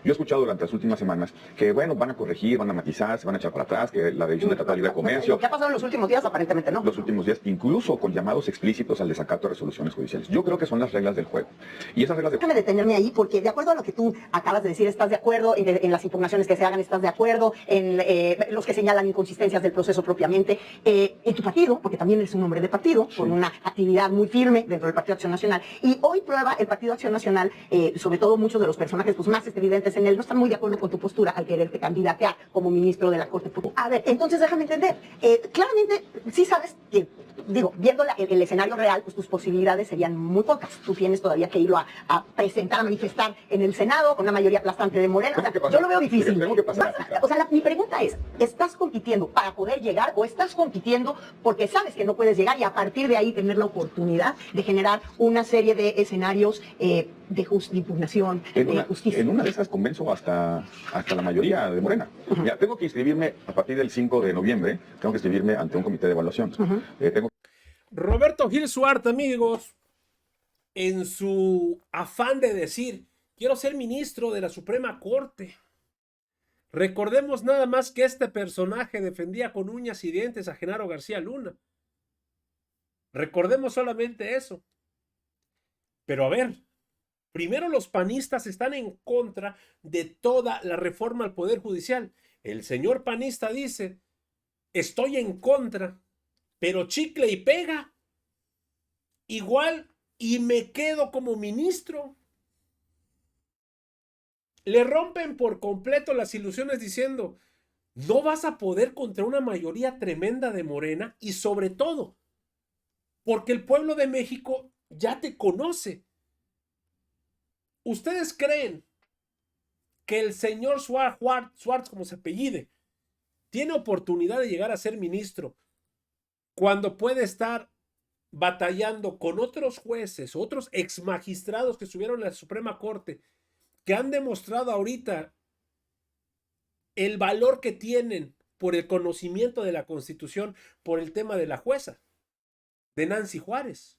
Yo he escuchado durante las últimas semanas que, bueno, van a corregir, van a matizar, se van a echar para atrás, que la revisión del Tratado de Libre Comercio. ¿Qué ha pasado en los últimos días? Aparentemente no. Los últimos días, incluso con llamados explícitos al desacato de resoluciones judiciales. Yo creo que son las reglas del juego. Y esas reglas Déjame detenerme ahí, porque de acuerdo a lo que tú acabas de decir, estás de acuerdo en las impugnaciones que se hagan, estás de acuerdo en los que señalan inconsistencias del proceso propiamente. En tu partido, porque también eres un hombre de partido, Sí, con una actividad muy firme dentro del Partido Acción Nacional. Y hoy prueba el Partido Acción Nacional, sobre todo muchos de los personajes pues, más evidentes en él, no están muy de acuerdo con tu postura al quererte candidatear como ministro de la Corte. A ver, entonces déjame entender. Claramente, sí sabes que, digo, viendo el escenario real, pues tus posibilidades serían muy pocas. Tú tienes todavía que irlo a presentar, a manifestar en el Senado con una mayoría aplastante de Morena. O sea, yo lo veo difícil. Tengo que pasar. O sea, mi pregunta es, ¿estás compitiendo para poder llegar o estás compitiendo porque sabes que no puedes llegar y a partir de ahí tener la oportunidad de generar una serie de escenarios de impugnación, de justicia? En una de esas convenzo hasta la mayoría de Morena. Mira, tengo que inscribirme a partir del 5 de noviembre, tengo que inscribirme ante un comité de evaluación. Roberto Gil Suart, amigos, en su afán de decir, quiero ser ministro de la Suprema Corte. Recordemos nada más que este personaje defendía con uñas y dientes a Genaro García Luna. Recordemos solamente eso. Pero a ver, primero los panistas están en contra de toda la reforma al Poder Judicial. El señor panista dice, estoy en contra, pero chicle y pega. Igual y me quedo como ministro. Le rompen por completo las ilusiones diciendo, no vas a poder contra una mayoría tremenda de Morena y sobre todo, porque el pueblo de México ya te conoce. ¿Ustedes creen que el señor Schwartz, como se apellide, tiene oportunidad de llegar a ser ministro cuando puede estar batallando con otros jueces, otros exmagistrados que estuvieron en la Suprema Corte, que han demostrado ahorita el valor que tienen por el conocimiento de la Constitución, por el tema de la jueza, de Nancy Juárez?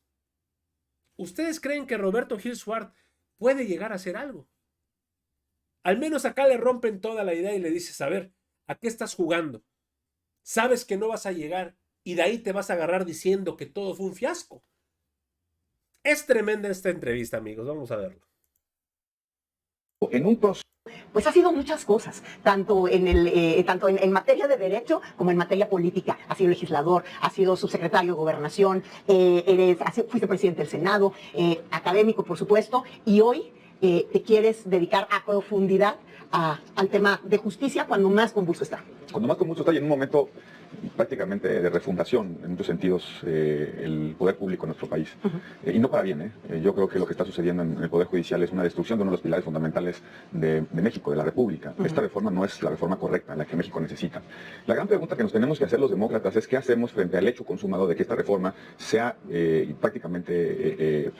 ¿Ustedes creen que Roberto Gil Suart puede llegar a hacer algo? Al menos acá le rompen toda la idea y le dices, a ver, ¿a qué estás jugando? Sabes que no vas a llegar y de ahí te vas a agarrar diciendo que todo fue un fiasco. Es tremenda esta entrevista, amigos. Vamos a verlo. En un proceso. Pues ha sido muchas cosas, tanto en materia de derecho como en materia política. Has sido legislador, has sido subsecretario de Gobernación, fuiste presidente del Senado, académico, por supuesto, y hoy te quieres dedicar a profundidad al tema de justicia cuando más convulso está. Cuando más convulso está y en un momento prácticamente de refundación, en muchos sentidos, el poder público en nuestro país. Y no para bien. Yo creo que lo que está sucediendo en el Poder Judicial es una destrucción de uno de los pilares fundamentales de México, de la República. Esta reforma no es la reforma correcta, la que México necesita. La gran pregunta que nos tenemos que hacer los demócratas es qué hacemos frente al hecho consumado de que esta reforma sea prácticamente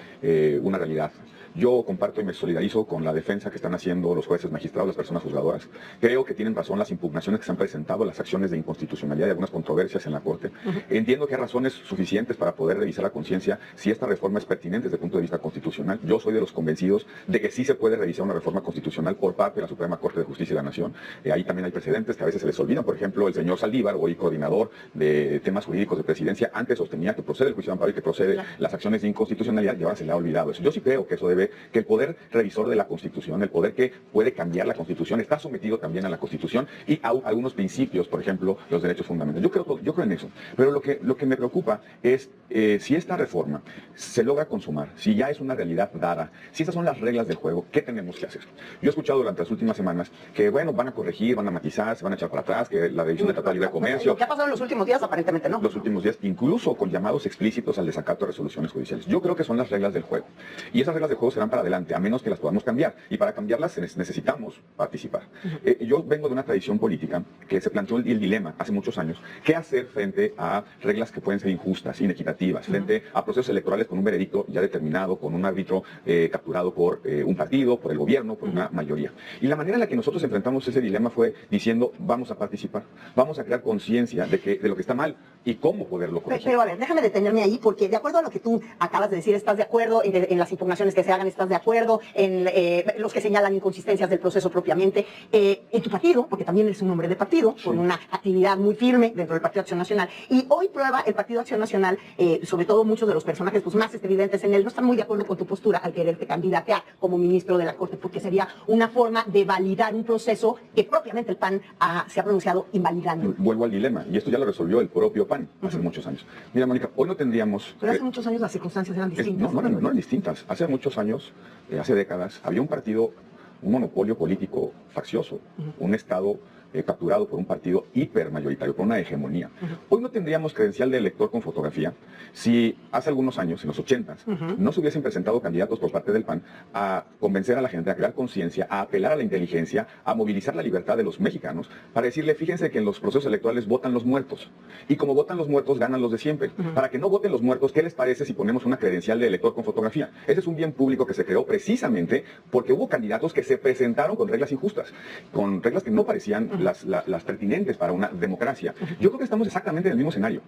una realidad. Yo comparto y me solidarizo con la defensa que están haciendo los jueces, magistrados, las personas juzgadoras. Creo que tienen razón las impugnaciones que se han presentado, las acciones de inconstitucionalidad y algunas controversias en la Corte. Entiendo que hay razones suficientes para poder revisar a conciencia si esta reforma es pertinente desde el punto de vista constitucional. Yo soy de los convencidos de que sí se puede revisar una reforma constitucional por parte de la Suprema Corte de Justicia de la Nación. Ahí también hay precedentes que a veces se les olvidan. Por ejemplo, el señor Saldívar, hoy coordinador de temas jurídicos de presidencia, antes sostenía que procede el juicio de amparo y que procede las acciones de inconstitucionalidad y ahora se le ha olvidado eso. Yo sí creo que eso debe, que el poder revisor de la Constitución, el poder que puede cambiar la Constitución, está sometido también a la Constitución y a algunos principios, por ejemplo, los derechos fundamentales. Yo creo en eso. Pero lo que me preocupa es si esta reforma se logra consumar, si ya es una realidad dada, si estas son las reglas del juego, ¿qué tenemos que hacer? Yo he escuchado durante las últimas semanas que, bueno, van a corregir, van a matizar, se van a echar para atrás, que la revisión del Tratado de Libre Comercio. ¿Qué ha pasado en los últimos días? Aparentemente no. Los últimos días, incluso con llamados explícitos al desacato de resoluciones judiciales. Yo creo que son las reglas del juego. Y esas reglas del juego serán para adelante, a menos que las podamos cambiar. Y para cambiarlas necesitamos participar. Yo vengo de una tradición política que que se planteó el dilema hace muchos años, qué hacer frente a reglas que pueden ser injustas, inequitativas, frente a procesos electorales con un veredicto ya determinado, con un árbitro capturado por un partido, por el gobierno, por una mayoría. Y la manera en la que nosotros enfrentamos ese dilema fue diciendo, vamos a participar, vamos a crear conciencia de lo que está mal y cómo poderlo corregir. Pero a ver, déjame detenerme ahí, porque de acuerdo a lo que tú acabas de decir, estás de acuerdo en las impugnaciones que se hagan, estás de acuerdo en los que señalan inconsistencias del proceso propiamente, en tu partido, porque también eres un hombre de partido, con una actividad muy firme dentro del Partido Acción Nacional, y hoy prueba el Partido Acción Nacional, sobre todo muchos de los personajes pues, más evidentes en él, no están muy de acuerdo con tu postura al quererte candidatear como ministro de la Corte, porque sería una forma de validar un proceso que propiamente el PAN se ha pronunciado invalidando. Vuelvo al dilema, y esto ya lo resolvió el propio PAN hace muchos años. Mira, Mónica, hoy no tendríamos... Pero hace muchos años las circunstancias eran distintas. No eran distintas. Hace muchos años, hace décadas, había un partido, un monopolio político faccioso, un Estado capturado por un partido hipermayoritario, por una hegemonía. Hoy no tendríamos credencial de elector con fotografía si hace algunos años, en los 80s, no se hubiesen presentado candidatos por parte del PAN a convencer a la gente, a crear conciencia, a apelar a la inteligencia, a movilizar la libertad de los mexicanos, para decirle, fíjense que en los procesos electorales votan los muertos. Y como votan los muertos, ganan los de siempre. Para que no voten los muertos, ¿qué les parece si ponemos una credencial de elector con fotografía? Ese es un bien público que se creó precisamente porque hubo candidatos que se presentaron con reglas injustas, con reglas que no parecían las pertinentes para una democracia. Yo creo que estamos exactamente en el mismo escenario.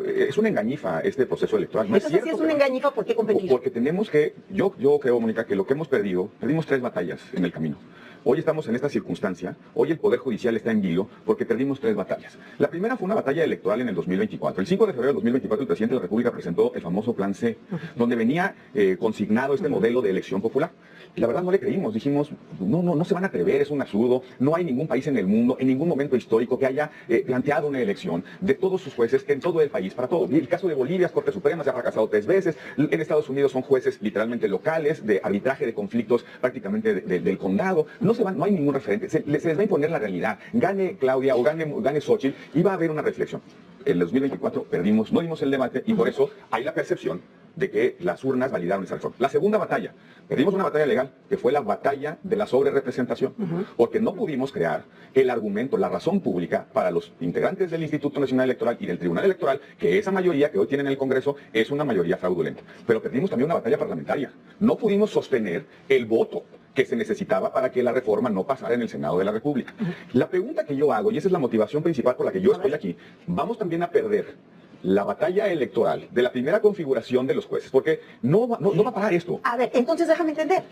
Es una engañifa este proceso electoral. No Entonces, si es una engañifa, ¿por qué competir? Porque tenemos que, yo creo, Mónica, que lo que hemos perdido, perdimos 3 batallas en el camino. Hoy estamos en esta circunstancia, hoy el Poder Judicial está en vilo porque perdimos 3 batallas. La primera fue una batalla electoral en el 2024. El 5 de febrero del 2024 el presidente de la República presentó el famoso Plan C, donde venía consignado este modelo de elección popular. Y la verdad no le creímos, dijimos, no se van a atrever, es un absurdo, no hay ningún país en el mundo, en ningún momento histórico que haya planteado una elección de todos sus jueces en todo el país, para todo. El caso de Bolivia, Corte Suprema se ha fracasado 3 veces, en Estados Unidos son jueces literalmente locales, de arbitraje de conflictos prácticamente del condado, no hay ningún referente, se les va a imponer la realidad, gane Claudia o gane Xochitl, y va a haber una reflexión. En el 2024 perdimos, no dimos el debate y por eso hay la percepción de que las urnas validaron esa reforma. La segunda batalla, perdimos una batalla legal, que fue la batalla de la sobrerepresentación, porque no pudimos crear el argumento, la razón pública para los integrantes del Instituto Nacional Electoral y del Tribunal Electoral, que esa mayoría que hoy tienen en el Congreso es una mayoría fraudulenta. Pero perdimos también una batalla parlamentaria. No pudimos sostener el voto que se necesitaba para que la reforma no pasara en el Senado de la República. La pregunta que yo hago, y esa es la motivación principal por la que yo estoy aquí, vamos también a perder la batalla electoral de la primera configuración de los jueces, porque no va a parar esto. A ver, entonces déjame entender.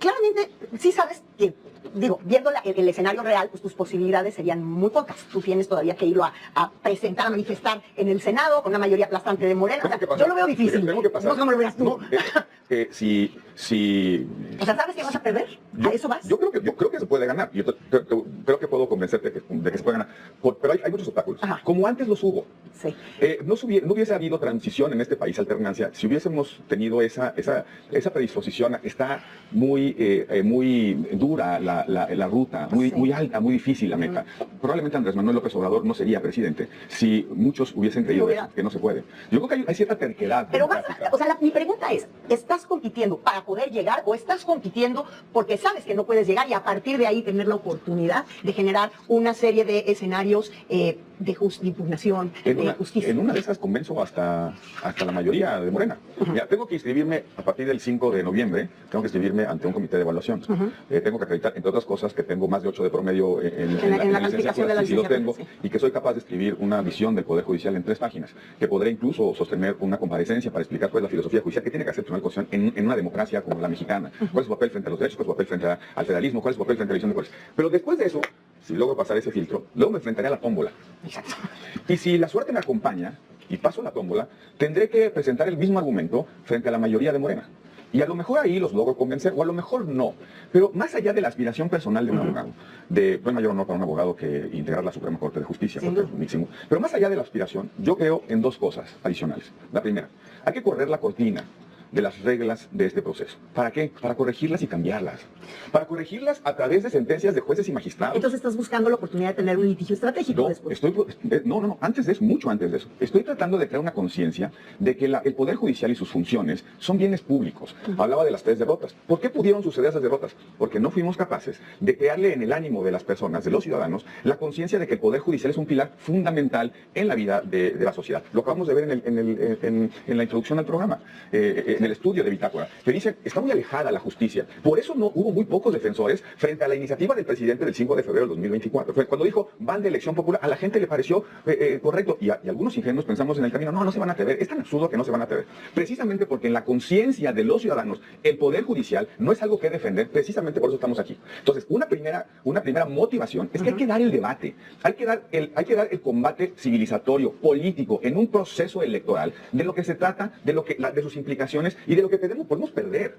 Claramente, sí sabes que, viendo el escenario real, pues tus posibilidades serían muy pocas. Tú tienes todavía que irlo a presentar, a manifestar en el Senado con una mayoría aplastante de Morena. O sea, yo lo veo difícil. Tengo que pasar. No, ¿cómo lo veas tú? No, si O sea, ¿sabes que vas a perder? ¿A eso vas? Yo creo que se puede ganar. Yo creo que puedo convencerte de que se puede ganar. Pero hay muchos obstáculos. Como antes los hubo. Sí. No hubiese habido transición en este país, alternancia, si hubiésemos tenido esa predisposición. Está muy dura la ruta, muy alta, muy difícil la meta. Probablemente Andrés Manuel López Obrador no sería presidente si muchos hubiesen creído que no se puede. Yo creo que hay cierta terquedad. Pero mi pregunta es, ¿estás compitiendo para poder llegar o estás compitiendo porque sabes que no puedes llegar y a partir de ahí tener la oportunidad de generar una serie de escenarios de impugnación, de justicia? En una de esas convenzo hasta la mayoría de Morena. Mira, tengo que inscribirme a partir del 5 de noviembre, tengo que inscribirme ante un comité de evaluación. Tengo que acreditar, entre otras cosas, que tengo más de 8 de promedio en la calificación de la licenciatura, y que soy capaz de escribir una visión del Poder Judicial en 3 páginas, que podré incluso sostener una comparecencia para explicar cuál es la filosofía judicial que tiene que hacer el Tribunal Constitucional en una democracia como la mexicana. ¿Cuál es su papel frente a los derechos? ¿Cuál es su papel frente al federalismo? ¿Cuál es su papel frente a la elección de jueces? Pero después de eso, si logro pasar ese filtro, luego me enfrentaré a la tómbola. Exacto. Y si la suerte me acompaña y paso la tómbola, tendré que presentar el mismo argumento frente a la mayoría de Morena. Y a lo mejor ahí los logro convencer, o a lo mejor no. Pero más allá de la aspiración personal de un abogado, no hay mayor honor para un abogado que integrar la Suprema Corte de Justicia, pero más allá de la aspiración, yo creo en 2 cosas adicionales. La primera, hay que correr la cortina de las reglas de este proceso. ¿Para qué? Para corregirlas y cambiarlas. Para corregirlas a través de sentencias de jueces y magistrados. Entonces estás buscando la oportunidad de tener un litigio estratégico No, después. no, antes de eso, mucho antes de eso. Estoy tratando de crear una conciencia de que el Poder Judicial y sus funciones son bienes públicos. Hablaba de las 3 derrotas. ¿Por qué pudieron suceder esas derrotas? Porque no fuimos capaces de crearle en el ánimo de las personas, de los ciudadanos, la conciencia de que el Poder Judicial es un pilar fundamental en la vida de la sociedad. Lo acabamos de ver en la introducción al programa, en el estudio de Bitácora, que dice, está muy alejada la justicia. Por eso no hubo muy pocos defensores frente a la iniciativa del presidente del 5 de febrero del 2024. Cuando dijo, van de elección popular, a la gente le pareció correcto, y algunos ingenuos pensamos en el camino, no se van a atrever. Es tan absurdo que no se van a atrever. Precisamente porque en la conciencia de los ciudadanos, el Poder Judicial no es algo que defender, precisamente por eso estamos aquí. Entonces, una primera motivación es que hay que dar el debate, hay que dar el combate civilizatorio, político, en un proceso electoral, de lo que se trata, de sus implicaciones y de lo que podemos perder.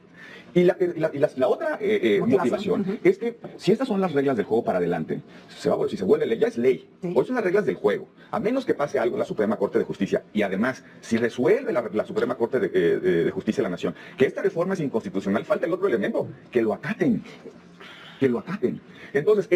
Y la otra motivación es que si estas son las reglas del juego para adelante, si se vuelve ley, ya es ley. Sí. Por eso son las reglas del juego. A menos que pase algo en la Suprema Corte de Justicia, y además, si resuelve la Suprema Corte de Justicia de la Nación que esta reforma es inconstitucional, falta el otro elemento, que lo acaten. Que lo acaten. Entonces,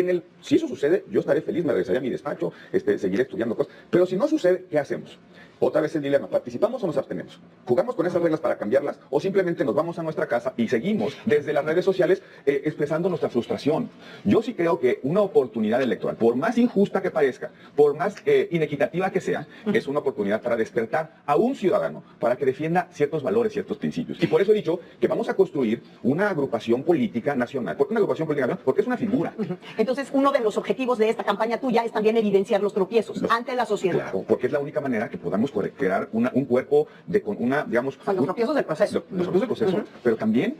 si eso sucede, yo estaré feliz, me regresaré a mi despacho, seguiré estudiando cosas. Pero si no sucede, ¿qué hacemos? Otra vez el dilema, ¿participamos o nos abstenemos? ¿Jugamos con esas reglas para cambiarlas o simplemente nos vamos a nuestra casa y seguimos desde las redes sociales expresando nuestra frustración? Yo sí creo que una oportunidad electoral, por más injusta que parezca, por más inequitativa que sea, es una oportunidad para despertar a un ciudadano para que defienda ciertos valores, ciertos principios. Y por eso he dicho que vamos a construir una agrupación política nacional. ¿Por qué una agrupación política nacional? Porque es una figura. Entonces, uno de los objetivos de esta campaña tuya es también evidenciar los tropiezos ante la sociedad. Claro, porque es la única manera que podamos crear un cuerpo con una, digamos... Los tropiezos del proceso. Los tropiezos del proceso, pero también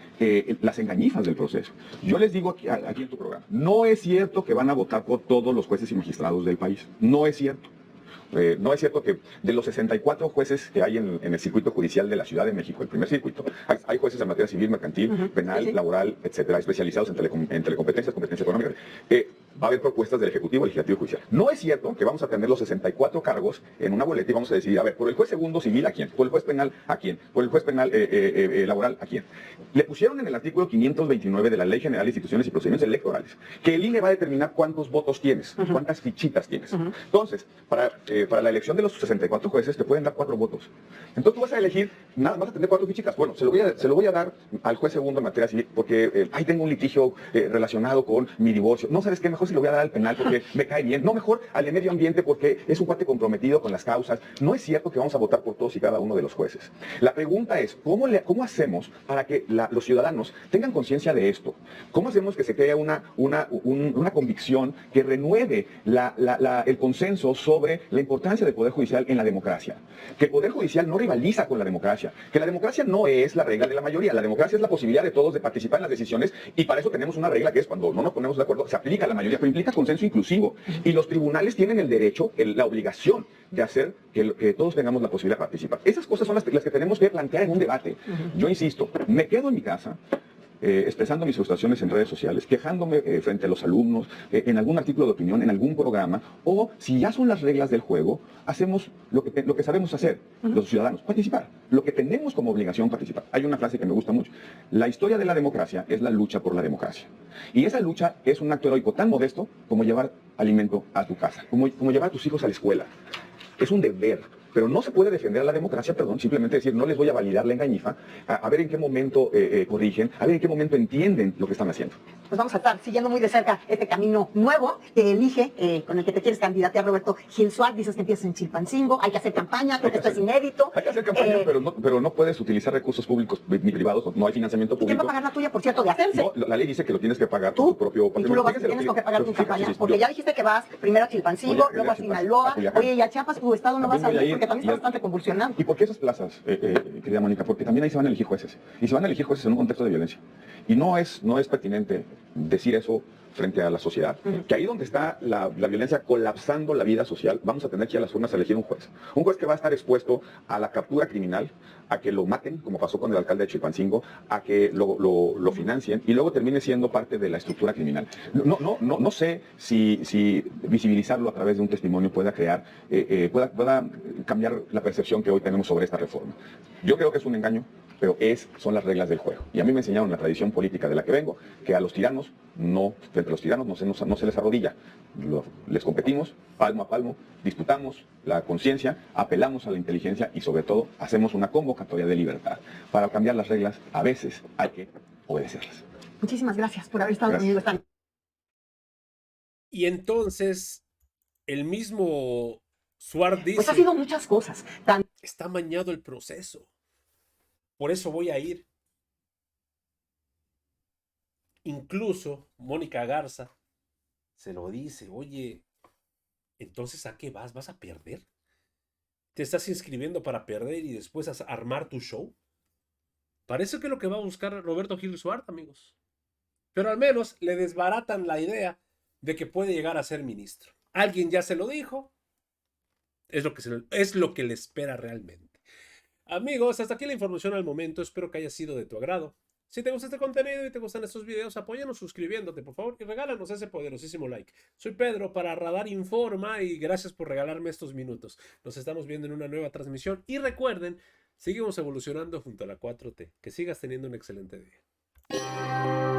las engañifas del proceso. Yo les digo aquí en tu programa, no es cierto que van a votar por todos los jueces y magistrados del país. No es cierto. No es cierto que de los 64 jueces que hay en el circuito judicial de la Ciudad de México, el primer circuito, hay jueces en materia civil, mercantil, penal, laboral, etcétera, especializados en telecompetencias, competencia económica. Va a haber propuestas del Ejecutivo, Legislativo y Judicial. No es cierto que vamos a tener los 64 cargos en una boleta y vamos a decidir, a ver, por el juez segundo civil, ¿a quién? Por el juez penal, ¿a quién? Por el juez penal laboral, ¿a quién? Le pusieron en el artículo 529 de la Ley General de Instituciones y Procedimientos Electorales que el INE va a determinar cuántos votos tienes, cuántas fichitas tienes. Entonces, para la elección de los 64 jueces te pueden dar 4 votos. Entonces tú vas a elegir, nada más a tener 4 fichitas. Bueno, se lo voy a dar al juez segundo en materia civil porque ahí tengo un litigio relacionado con mi divorcio. No, ¿sabes qué? Mejor se lo voy a dar al penal porque me cae bien. No, mejor al de medio ambiente porque es un cuate comprometido con las causas. No es cierto que vamos a votar por todos y cada uno de los jueces. La pregunta es, ¿cómo hacemos para que los ciudadanos tengan conciencia de esto? ¿Cómo hacemos que se cree una convicción que renueve el consenso sobre la importancia del Poder Judicial en la democracia? Que el Poder Judicial no rivaliza con la democracia. Que la democracia no es la regla de la mayoría. La democracia es la posibilidad de todos de participar en las decisiones y para eso tenemos una regla que es cuando no nos ponemos de acuerdo, se aplica a la mayoría, pero implica consenso inclusivo. Y los tribunales tienen el derecho, la obligación de hacer que todos tengamos la posibilidad de participar. Esas cosas son las que tenemos que plantear en un debate. Yo insisto, me quedo en mi casa expresando mis frustraciones en redes sociales, quejándome frente a los alumnos, en algún artículo de opinión, en algún programa, o si ya son las reglas del juego, hacemos lo que sabemos hacer, los ciudadanos, participar, lo que tenemos como obligación participar. Hay una frase que me gusta mucho, la historia de la democracia es la lucha por la democracia, y esa lucha es un acto heroico tan modesto como llevar alimento a tu casa, como llevar a tus hijos a la escuela. Es un deber, pero no se puede defender a la democracia, simplemente decir, no les voy a validar la engañifa, a ver en qué momento corrigen, a ver en qué momento entienden lo que están haciendo. Pues vamos a estar siguiendo muy de cerca este camino nuevo que elige, con el que te quieres candidatear, Roberto Gil Suárez. Dices que empiezas en Chilpancingo, hay que hacer campaña, creo que esto es inédito. Hay que hacer campaña, pero no puedes utilizar recursos públicos ni privados, no hay financiamiento público. ¿Quién va a pagar la tuya, por cierto, de hacerse? No, la ley dice que lo tienes que pagar tu propio patrimonio. Y tú tienes que pagar tu campaña, porque ya dijiste que vas primero a Chilpancingo, luego a Sinaloa, oye, y a Chiapas, tu estado no vas a ir, porque también está bastante convulsionado. ¿Y por qué esas plazas, querida Mónica? Porque también ahí se van a elegir jueces, y se van a elegir jueces en un contexto de violencia. Y no es pertinente decir eso frente a la sociedad, que ahí donde está la violencia colapsando la vida social, vamos a tener que ir a las urnas a elegir un juez que va a estar expuesto a la captura criminal, a que lo maten, como pasó con el alcalde de Chilpancingo, a que lo financien y luego termine siendo parte de la estructura criminal. No sé si visibilizarlo a través de un testimonio pueda cambiar la percepción que hoy tenemos sobre esta reforma. Yo creo que es un engaño. pero son las reglas del juego. Y a mí me enseñaron en la tradición política de la que vengo, que a los tiranos frente a los tiranos no se les arrodilla. Les competimos palmo a palmo, disputamos la conciencia, apelamos a la inteligencia y sobre todo hacemos una convocatoria de libertad. Para cambiar las reglas, a veces hay que obedecerlas. Muchísimas gracias por haber estado Gracias. conmigo esta noche. Y entonces, el mismo Suárez dice, Pues ha sido muchas cosas. está amañado el proceso. Por eso voy a ir. Incluso Mónica Garza se lo dice, oye, entonces ¿a qué vas? ¿Vas a perder? ¿Te estás inscribiendo para perder y después armar tu show? Parece que es lo que va a buscar Roberto Gil Suárez, amigos. Pero al menos le desbaratan la idea de que puede llegar a ser ministro. Alguien ya se lo dijo. Es lo que le espera realmente. Amigos, hasta aquí la información al momento. Espero que haya sido de tu agrado. Si te gusta este contenido y te gustan estos videos, apóyanos suscribiéndote, por favor, y regálanos ese poderosísimo like. Soy Pedro para Radar Informa y gracias por regalarme estos minutos. Nos estamos viendo en una nueva transmisión y recuerden, seguimos evolucionando junto a la 4T. Que sigas teniendo un excelente día.